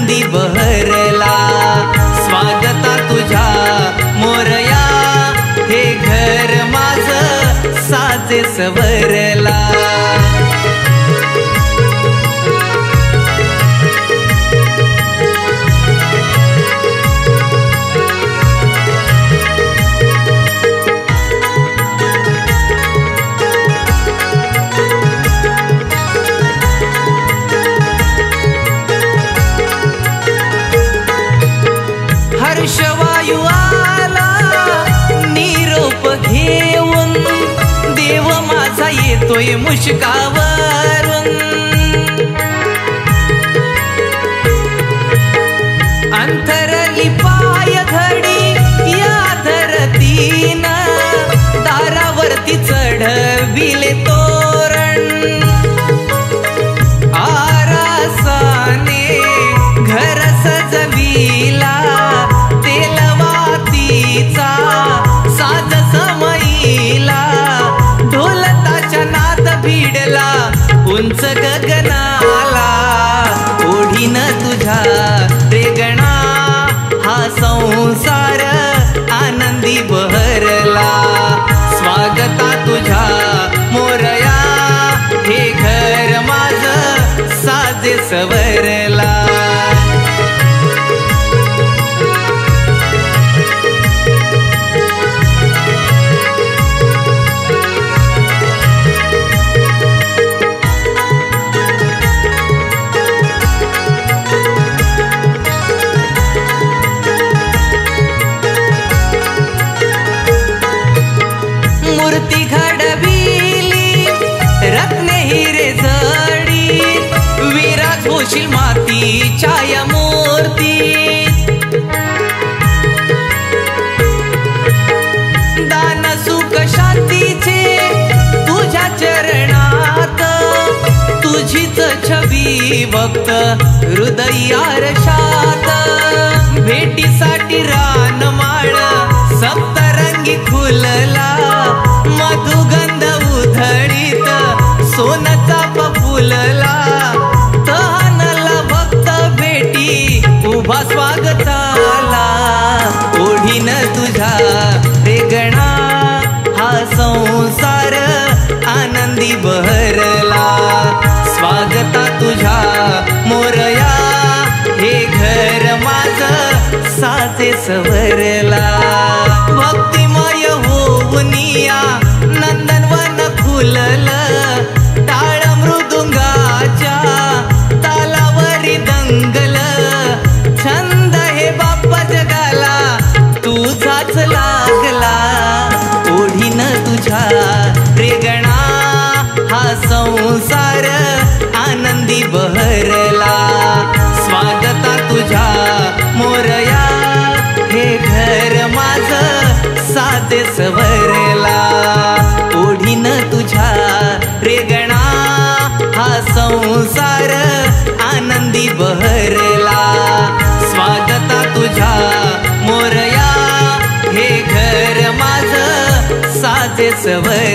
आनंदी बहरला। स्वागता तुझ्या मोरया, हे घर माझं साजे सवरला। हर्षवायू आला निरोप घेऊन, देव माझा येतोय मुशकावरून। अंतरली पाय धडी या धरतीनं, दारावरती चढविले तोरण। आरासाने घर सजविला, तेलवातीचा साज समईला। ढोलताच्या नाद भिडला उंच गगनाला, ओढीन तुझ्या रेगणा हा संसार आनंदी बहरला। स्वागता तुझ्या मोरया, हे घर माझं साजे सवरला। मूर्ती घडविली रत्ने हिरे जडीत, विराज होशील मातीच्या या मूर्तीत। दान सुख शांतीचे तुझ्या चरणात, तुझीच छवी भक्त हृदय आरशात। भेटीसाठी रानमाळ सप्तरंगी फुलला, मधुगंध उधळीत सोनचा फुलला। तहानला भक्त भेटी उभा स्वागताला, ओढीन तुझ्या रेगणा हा संसार आनंदी बहरला। स्वागता तुझ्या मोरया, हे घर माझं साजे सवरला। भक्तिमय होऊनिया नंदनवन खुललं, टाळ मृदुंगाच्या तालावरी दंगल। छंद हे बाप्पा जगाला तुझाच लागला, ओढीन तुझ्या रेगणा हा संसार आनंदी बहरला। स्वागता तुझ्या मोरया, हे घर माझं साजे सवरला। ओढीन तुझ्या रेगणा हा संसार आनंदी बहरला। स्वागता तुझ्या मोरया, हे घर माझं साजे सवरला।